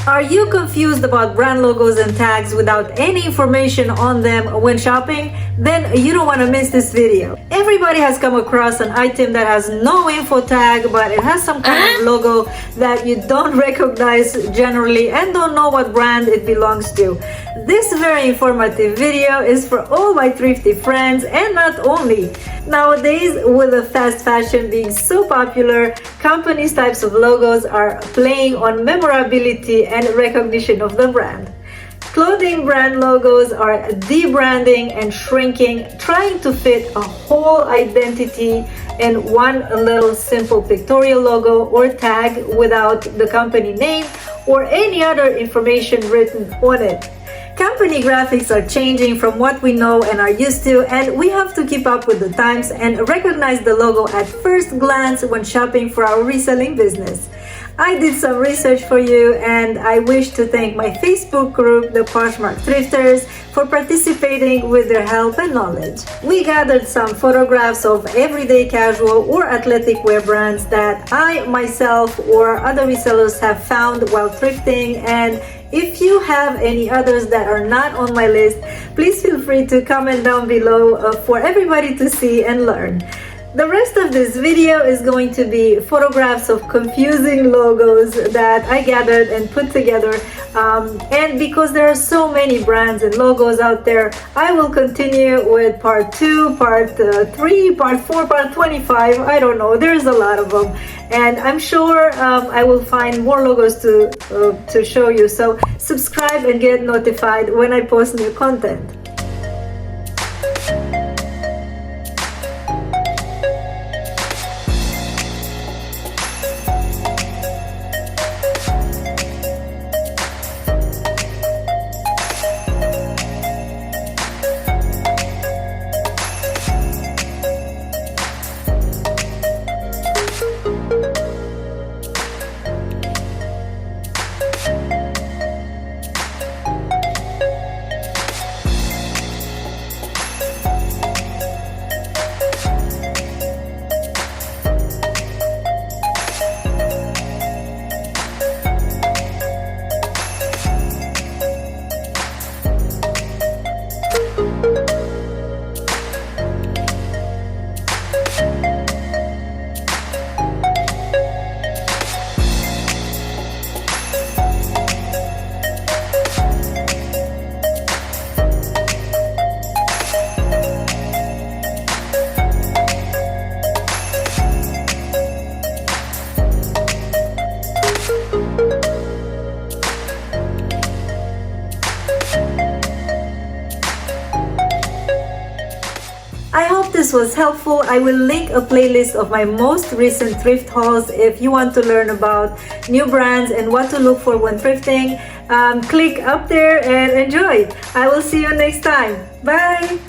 Are you confused about brand logos and tags without any information on them when shopping? Then you don't want to miss this video. Everybody has come across an item that has no info tag, but it has some kind of logo that you don't recognize generally and don't know what brand it belongs to. This very informative video is for all my thrifty friends, and not only. Nowadays, with the fast fashion being so popular, companies' types of logos are playing on memorability and recognition of the brand. Clothing brand logos are debranding and shrinking, trying to fit a whole identity in one little simple pictorial logo or tag without the company name or any other information written on it. Company graphics are changing from what we know and are used to, and we have to keep up with the times and recognize the logo at first glance when shopping for our reselling business. I did some research for you, and I wish to thank my Facebook group, the Poshmark Thrifters, for participating with their help and knowledge. We gathered some photographs of everyday casual or athletic wear brands that I myself or other resellers have found while thrifting, and if you have any others that are not on my list, please feel free to comment down below for everybody to see and learn. The rest of this video is going to be photographs of confusing logos that I gathered and put together, and because there are so many brands and logos out there, I will continue with part 2, part 3, part 4, part 25. I don't know, there's a lot of them, and I'm sure I will find more logos to show you. So subscribe and get notified when I post new content. I hope this was helpful. I will link a playlist of my most recent thrift hauls if you want to learn about new brands and what to look for when thrifting. Click up there and enjoy. I will see you next time. Bye!